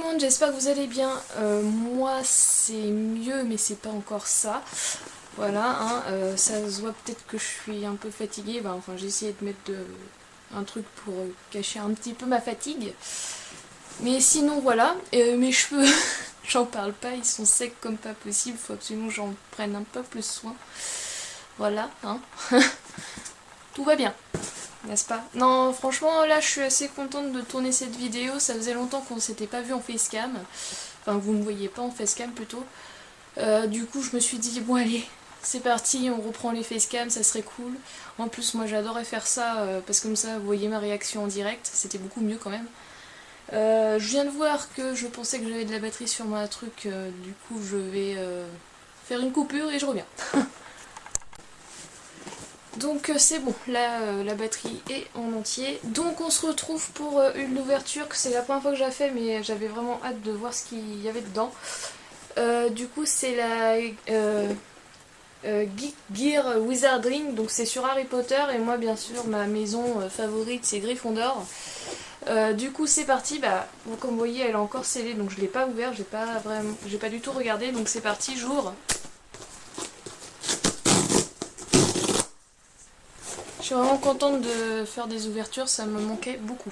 monde, j'espère que vous allez bien. Moi c'est mieux mais c'est pas encore ça. Voilà, hein, ça se voit peut-être que je suis un peu fatiguée. Enfin j'ai essayé de mettre un truc pour cacher un petit peu ma fatigue. Mais sinon voilà, mes cheveux, j'en parle pas, ils sont secs comme pas possible. Faut absolument que j'en prenne un peu plus soin. Voilà, hein. Tout va bien. N'est-ce pas? Non, franchement, là, je suis assez contente de tourner cette vidéo. Ça faisait longtemps qu'on s'était pas vu en facecam. Enfin, vous ne voyez pas en facecam, plutôt. Du coup, je me suis dit, bon, allez, c'est parti, on reprend les facecam, ça serait cool. En plus, moi, j'adorais faire ça, parce que comme ça, vous voyez ma réaction en direct. C'était beaucoup mieux, quand même. Je viens de voir que je pensais que j'avais de la batterie sur ma truc. Du coup, je vais faire une coupure et je reviens. Donc c'est bon, là la batterie est en entier. Donc on se retrouve pour une ouverture, que c'est la première fois que j'ai fait, mais j'avais vraiment hâte de voir ce qu'il y avait dedans. Du coup c'est la Geek Gear Wizarding, donc c'est sur Harry Potter, et moi bien sûr ma maison favorite c'est Gryffondor. Du coup c'est parti, comme vous voyez elle est encore scellée, donc je l'ai pas ouvert, j'ai pas du tout regardé, donc c'est parti, j'ouvre. Je suis vraiment contente de faire des ouvertures, ça me manquait beaucoup.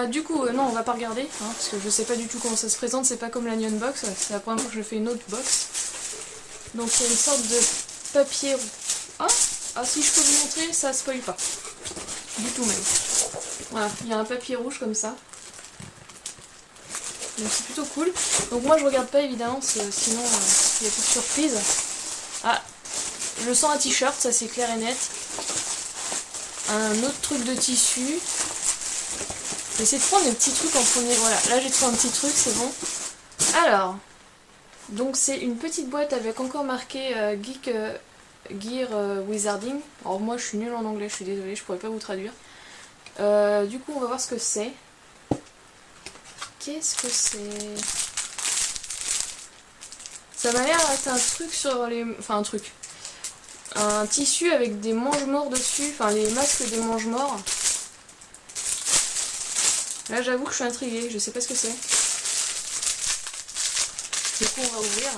Du coup, non, on va pas regarder, hein, parce que je sais pas du tout comment ça se présente, c'est pas comme la Neon Box, c'est la première fois que je fais une autre box. Donc il y a une sorte de papier... Ah, si je peux vous montrer, ça spoil pas. Du tout même. Voilà, il y a un papier rouge comme ça. Donc c'est plutôt cool. Donc moi je regarde pas évidemment, sinon il y a plus de surprise. Ah, je sens un t-shirt, ça c'est clair et net. Un autre truc de tissu. J'essaie de prendre des petits trucs en premier. Voilà, là j'ai trouvé un petit truc, c'est bon. Alors, donc c'est une petite boîte avec encore marqué Geek Gear Wizarding. Alors moi je suis nulle en anglais, je suis désolée, je pourrais pas vous traduire. Du coup on va voir ce que c'est. Qu'est-ce que c'est? Ça m'a l'air d'être un truc sur les... Enfin un truc. Un tissu avec des mange-morts dessus, enfin les masques des mange-morts. Là j'avoue que je suis intriguée, je sais pas ce que c'est. Du coup on va ouvrir.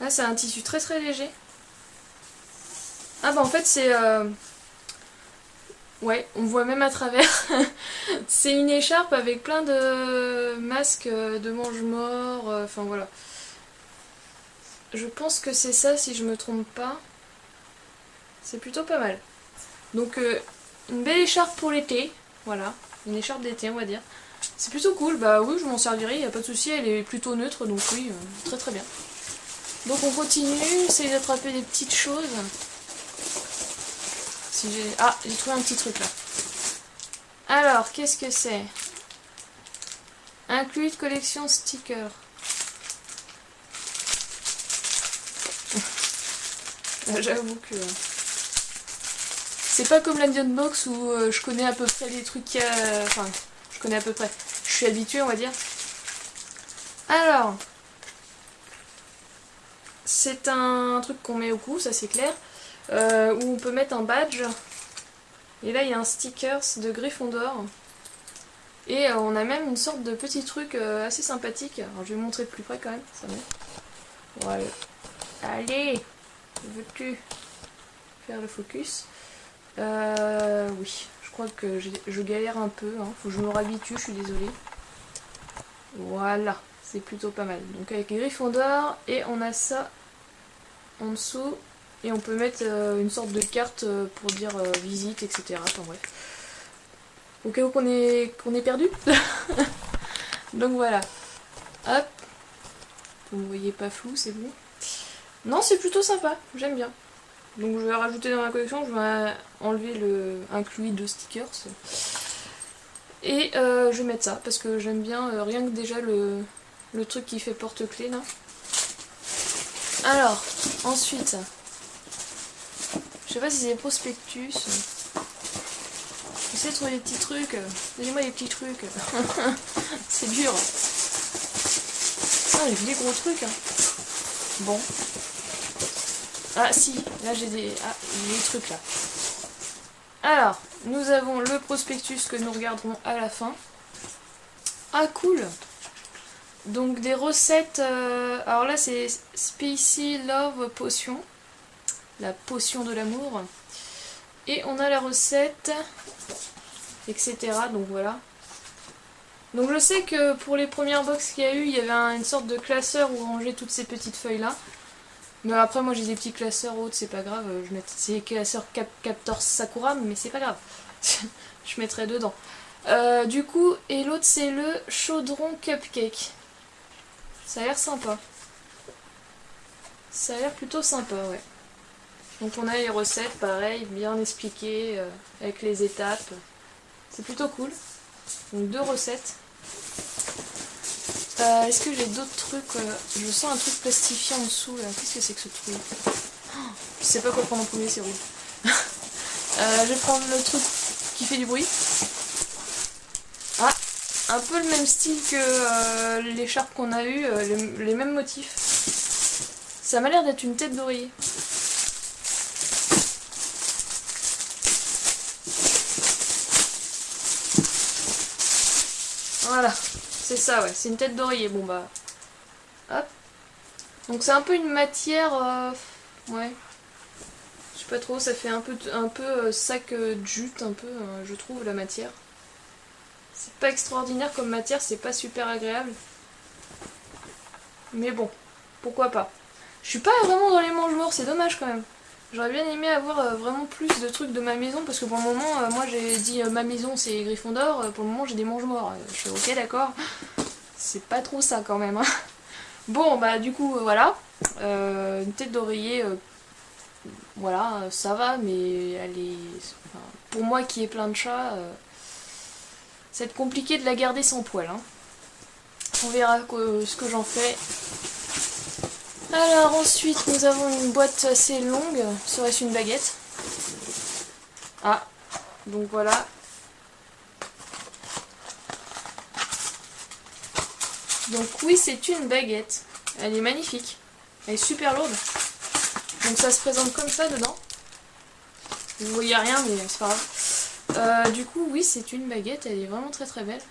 Là c'est un tissu très très léger. Ah bah en fait c'est... Ouais, on voit même à travers. C'est une écharpe avec plein de masques de mange-morts, enfin voilà. Je pense que c'est ça si je me trompe pas. C'est plutôt pas mal. Donc une belle écharpe pour l'été. Voilà, une écharpe d'été on va dire. C'est plutôt cool, bah oui je m'en servirai, y a pas de souci, elle est plutôt neutre donc oui, très très bien. Donc on continue, essayer d'attraper des petites choses. Si j'ai... Ah, j'ai trouvé un petit truc là. Alors, qu'est-ce que c'est? Inclus de collection sticker. J'avoue que... C'est pas comme la Neon Box où je connais à peu près les trucs qu'il y a... Enfin, je connais à peu près. Je suis habituée, on va dire. Alors... C'est un truc qu'on met au cou, ça c'est clair. Où on peut mettre un badge. Et là, il y a un sticker de Gryffondor. Et on a même une sorte de petit truc assez sympathique. Alors, je vais vous montrer de plus près quand même. Ça met. Voilà. Allez! Veux-tu faire le focus? Oui, je crois que je galère un peu, hein. Faut que je me réhabitue, je suis désolée. Voilà, c'est plutôt pas mal. Donc avec Gryffondor, et on a ça en dessous, et on peut mettre une sorte de carte pour dire visite, etc. Enfin bref. Au cas où qu'on est perdu. Donc voilà. Hop. Vous ne voyez pas flou, c'est bon. Non, c'est plutôt sympa, j'aime bien. Donc je vais rajouter dans ma collection, je vais enlever le inclus de stickers. Et je vais mettre ça, parce que j'aime bien rien que déjà le truc qui fait porte-clés là. Alors, ensuite, je sais pas si c'est des prospectus. J'essaie de trouver des petits trucs. Donnez-moi des petits trucs. C'est dur. Ah, j'ai vu des gros trucs. Hein. Bon. Ah si, là j'ai des trucs là. Alors, nous avons le prospectus que nous regarderons à la fin. Ah cool. Donc des recettes, alors là c'est Spicy Love Potion, la potion de l'amour. Et on a la recette, etc. Donc voilà. Donc je sais que pour les premières box qu'il y a eu, il y avait une sorte de classeur où on rangeait toutes ces petites feuilles là. Mais après moi j'ai des petits classeurs autres, c'est pas grave, je mets ces classeurs Captor Sakura, mais c'est pas grave. Je mettrai dedans. Du coup, et l'autre c'est le chaudron cupcake. Ça a l'air sympa. Ça a l'air plutôt sympa, ouais. Donc on a les recettes, pareil, bien expliquées, avec les étapes. C'est plutôt cool. Donc 2 recettes. Est-ce que j'ai d'autres trucs Je sens un truc plastifié en dessous là. Qu'est-ce que c'est que ce truc? Je sais pas quoi prendre en premier, c'est rouge. Je vais prendre le truc qui fait du bruit. Ah, un peu le même style que l'écharpe qu'on a eu, les mêmes motifs. Ça m'a l'air d'être une tête d'oreiller. Voilà, c'est ça, ouais, c'est une tête d'oreiller. Bon bah, hop. Donc c'est un peu une matière, ouais. Je sais pas trop, ça fait un peu sac de jute, un peu, je trouve, la matière. C'est pas extraordinaire comme matière, c'est pas super agréable. Mais bon, pourquoi pas. Je suis pas vraiment dans les mangeoires, c'est dommage quand même. J'aurais bien aimé avoir vraiment plus de trucs de ma maison, parce que pour le moment, moi j'ai dit ma maison c'est Gryffondor, pour le moment j'ai des mange-morts. Je suis ok d'accord, c'est pas trop ça quand même. Hein. Bon bah du coup voilà, une tête d'oreiller, voilà, ça va, mais elle est... Enfin, pour moi qui ai plein de chats, ça va être compliqué de la garder sans poil. Hein. On verra ce que j'en fais. Alors ensuite nous avons une boîte assez longue, serait-ce une baguette? Ah, donc voilà. Donc oui c'est une baguette, elle est magnifique, elle est super lourde. Donc ça se présente comme ça dedans. Vous voyez rien mais c'est pas grave. Du coup oui c'est une baguette, elle est vraiment très très belle.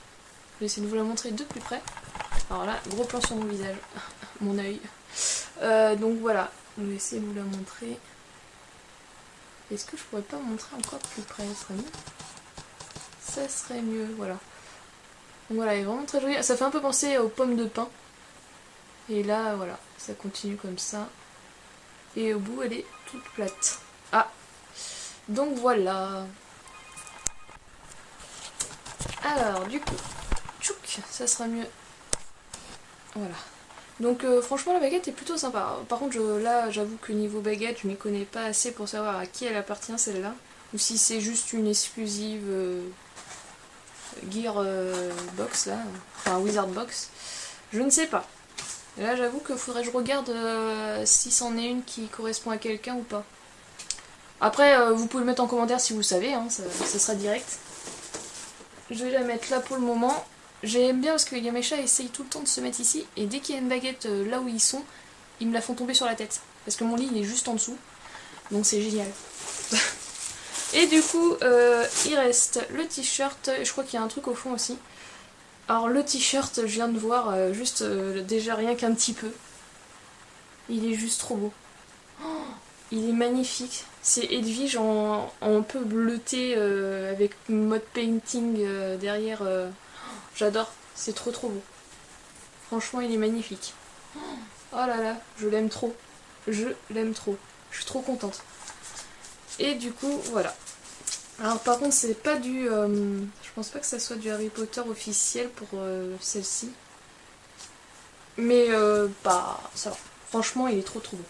Je vais essayer de vous la montrer de plus près. Alors là, gros plan sur mon visage, mon œil. Donc voilà, je vais essayer de vous la montrer. Est-ce que je pourrais pas montrer encore plus près? Ça serait mieux. Ça serait mieux, voilà. Donc voilà, elle est vraiment très jolie. Ça fait un peu penser aux pommes de pin. Et là, voilà, ça continue comme ça. Et au bout, elle est toute plate. Ah, donc voilà. Alors, du coup, tchouk, ça sera mieux. Voilà. Donc franchement la baguette est plutôt sympa. Par contre là j'avoue que niveau baguette je m'y connais pas assez pour savoir à qui elle appartient celle-là. Ou si c'est juste une exclusive Gear Box là. Enfin Wizard Box. Je ne sais pas. Et là j'avoue que faudrait que je regarde si c'en est une qui correspond à quelqu'un ou pas. Après vous pouvez le mettre en commentaire si vous savez, hein, ça sera direct. Je vais la mettre là pour le moment. J'aime bien parce que Yamesha essaye tout le temps de se mettre ici et dès qu'il y a une baguette là où ils sont, ils me la font tomber sur la tête. Parce que mon lit il est juste en dessous. Donc c'est génial. Et du coup il reste le t-shirt, je crois qu'il y a un truc au fond aussi. Alors le t-shirt je viens de voir juste déjà rien qu'un petit peu. Il est juste trop beau. Oh, il est magnifique. C'est Edwige en peu bleuté avec mode painting derrière. J'adore, c'est trop trop beau. Franchement, il est magnifique. Oh là là, je l'aime trop. Je l'aime trop. Je suis trop contente. Et du coup, voilà. Alors par contre, c'est pas du... je pense pas que ça soit du Harry Potter officiel pour celle-ci. Mais bah, ça va. Franchement, il est trop trop beau.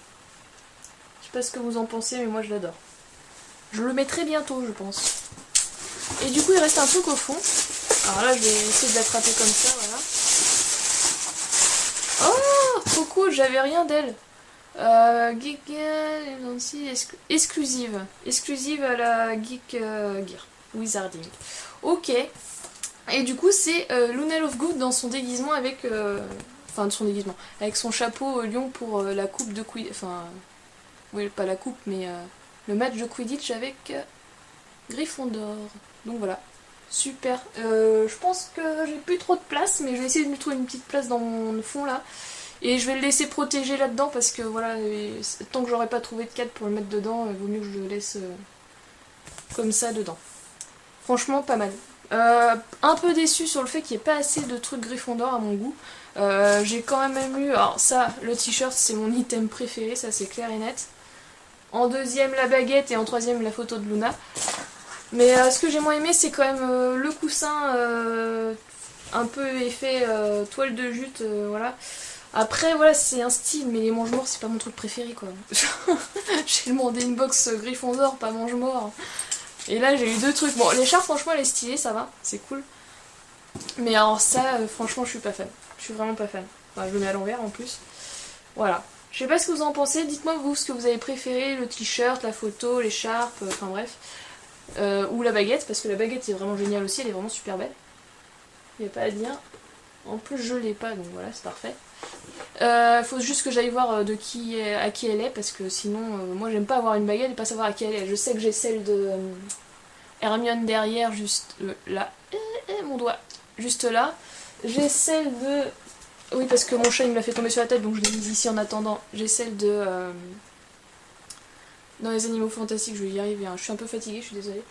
Je sais pas ce que vous en pensez, mais moi je l'adore. Je le mettrai bientôt, je pense. Et du coup, il reste un truc au fond. Alors là, je vais essayer de l'attraper comme ça, voilà. Oh, trop cool, j'avais rien d'elle. Geek exclusive. Exclusive à la Geek Gear. Wizarding. Ok. Et du coup, c'est Luna Lovegood dans son déguisement avec... Enfin, de son déguisement. Avec son chapeau lion pour la coupe de Quidditch. Enfin... Oui, pas la coupe, mais le match de Quidditch avec Gryffondor. Donc voilà, super. Je pense que j'ai plus trop de place, mais je vais essayer de me trouver une petite place dans mon fond là. Et je vais le laisser protéger là-dedans parce que voilà, tant que j'aurai pas trouvé de cadre pour le mettre dedans, il vaut mieux que je le laisse comme ça dedans. Franchement, pas mal. Un peu déçu sur le fait qu'il n'y ait pas assez de trucs Gryffondor à mon goût. J'ai quand même eu... Alors ça, le t-shirt, c'est mon item préféré, ça c'est clair et net. En deuxième, la baguette et en troisième, la photo de Luna. Mais ce que j'ai moins aimé, c'est quand même le coussin un peu effet toile de jute, voilà. Après, voilà, c'est un style, mais les mange-morts, c'est pas mon truc préféré, quoi. J'ai demandé une box Gryffondor, pas mange-mort. Et là, j'ai eu deux trucs. Bon, l'écharpe, franchement, elle est stylée, ça va, c'est cool. Mais alors ça, franchement, je suis pas fan. Je suis vraiment pas fan. Enfin, je le mets à l'envers, en plus. Voilà. Je sais pas ce que vous en pensez. Dites-moi, vous, ce que vous avez préféré. Le t-shirt, la photo, l'écharpe, enfin bref. Ou la baguette, parce que la baguette, c'est vraiment génial aussi. Elle est vraiment super belle. Il n'y a pas à dire. En plus, je l'ai pas, donc voilà, c'est parfait. Faut juste que j'aille voir à qui elle est, parce que sinon, moi j'aime pas avoir une baguette et pas savoir à qui elle est. Je sais que j'ai celle de Hermione derrière, juste là. Mon doigt, juste là. J'ai celle de... Oui, parce que mon chat il me l'a fait tomber sur la tête, donc je l'ai mise ici en attendant. J'ai celle de... Dans les Animaux Fantastiques, je vais y arriver, hein. Je suis un peu fatiguée, je suis désolée.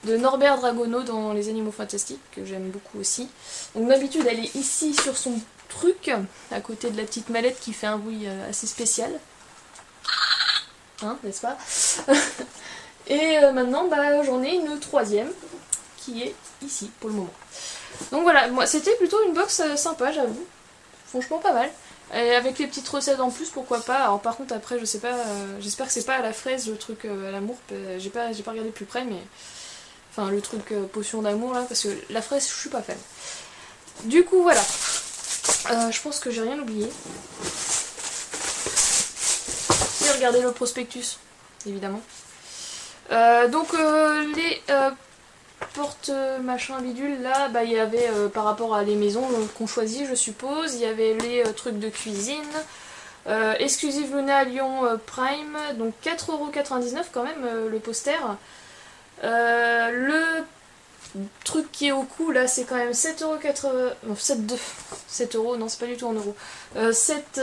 De Norbert Dragono dans Les Animaux Fantastiques, que j'aime beaucoup aussi. Donc d'habitude elle est ici sur son truc, à côté de la petite mallette qui fait un bruit assez spécial. Hein, n'est-ce pas? Et maintenant bah, j'en ai une troisième, qui est ici pour le moment. Donc voilà, moi c'était plutôt une box sympa, j'avoue. Franchement pas mal. Et avec les petites recettes en plus, pourquoi pas. Alors par contre après je sais pas, j'espère que c'est pas à la fraise le truc à l'amour. J'ai pas regardé plus près, mais... Enfin, le truc potion d'amour là, parce que la fraise, je suis pas fan. Du coup, voilà. Je pense que j'ai rien oublié. Et regardez le prospectus, évidemment. Donc, les portes machin bidule là, bah il y avait par rapport à les maisons qu'on choisit, je suppose. Il y avait les trucs de cuisine. Exclusive Luna Lyon Prime, donc 4,99€ quand même le poster. Le truc qui est au cou là c'est quand même 7,80€, non 7€, non c'est pas du tout en euros, 7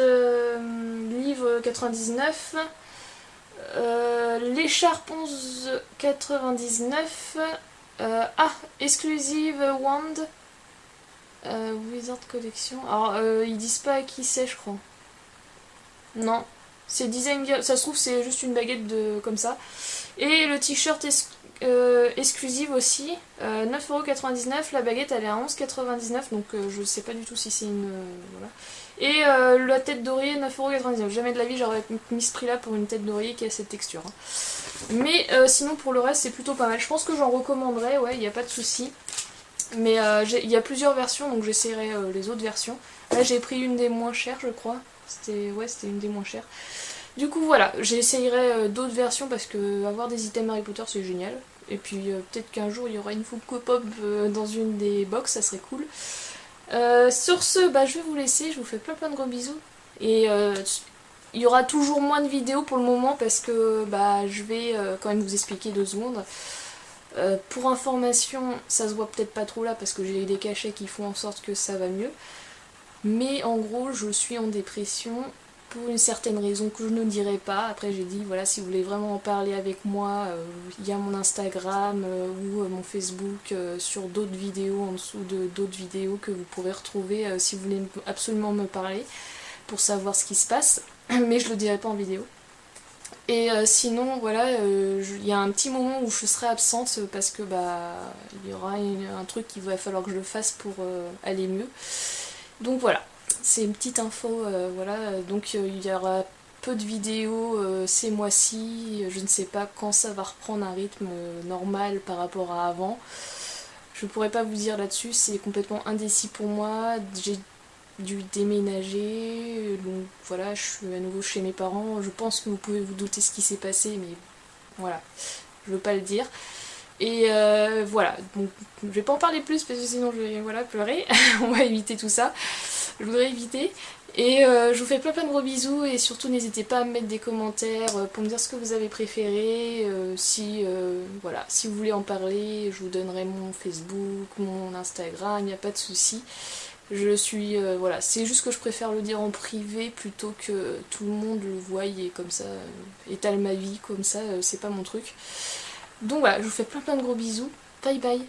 livres 99, l'écharpe 11,99, exclusive wand, Wizard Collection, alors ils disent pas à qui c'est je crois, non, c'est design, ça se trouve c'est juste une baguette de comme ça, et le t-shirt exclusive aussi, 9,99€, la baguette elle est à 11,99€, donc je sais pas du tout si c'est une... voilà. Et la tête d'oreiller 9,99€, jamais de la vie j'aurais mis ce prix là pour une tête d'oreiller qui a cette texture. Hein. Mais sinon pour le reste c'est plutôt pas mal, je pense que j'en recommanderais, ouais, il n'y a pas de souci. Mais il y a plusieurs versions, donc j'essaierai les autres versions. Là j'ai pris une des moins chères je crois, c'était une des moins chères. Du coup voilà, j'essayerai d'autres versions parce que avoir des items Harry Potter c'est génial. Et puis peut-être qu'un jour il y aura une Funko Pop dans une des box, ça serait cool. Sur ce, bah, je vais vous laisser, je vous fais plein de gros bisous. Et il y aura toujours moins de vidéos pour le moment parce que bah, je vais quand même vous expliquer 2 secondes. Pour information, ça se voit peut-être pas trop là parce que j'ai des cachets qui font en sorte que ça va mieux. Mais en gros, je suis en dépression pour une certaine raison que je ne dirai pas. Après j'ai dit voilà, si vous voulez vraiment en parler avec moi, il y a mon Instagram ou mon Facebook sur d'autres vidéos en dessous de d'autres vidéos que vous pourrez retrouver si vous voulez absolument me parler pour savoir ce qui se passe, mais je le dirai pas en vidéo. Et sinon voilà, il y a un petit moment où je serai absente parce que bah il y aura un truc qu'il va falloir que je le fasse pour aller mieux. Donc voilà. C'est une petite info, voilà, donc il y aura peu de vidéos ces mois-ci, je ne sais pas quand ça va reprendre un rythme normal par rapport à avant. Je pourrais pas vous dire là-dessus, c'est complètement indécis pour moi, j'ai dû déménager, donc voilà, je suis à nouveau chez mes parents, je pense que vous pouvez vous douter ce qui s'est passé, mais voilà, je veux pas le dire. Et voilà, donc je vais pas en parler plus parce que sinon je vais voilà, pleurer, on va éviter tout ça. je voudrais éviter. Et je vous fais plein de gros bisous et surtout n'hésitez pas à me mettre des commentaires pour me dire ce que vous avez préféré. Voilà, si vous voulez en parler, je vous donnerai mon Facebook, mon Instagram, il n'y a pas de souci. Voilà, c'est juste que je préfère le dire en privé plutôt que tout le monde le voie et comme ça, étale ma vie comme ça, c'est pas mon truc. Donc voilà, je vous fais plein de gros bisous. Bye bye.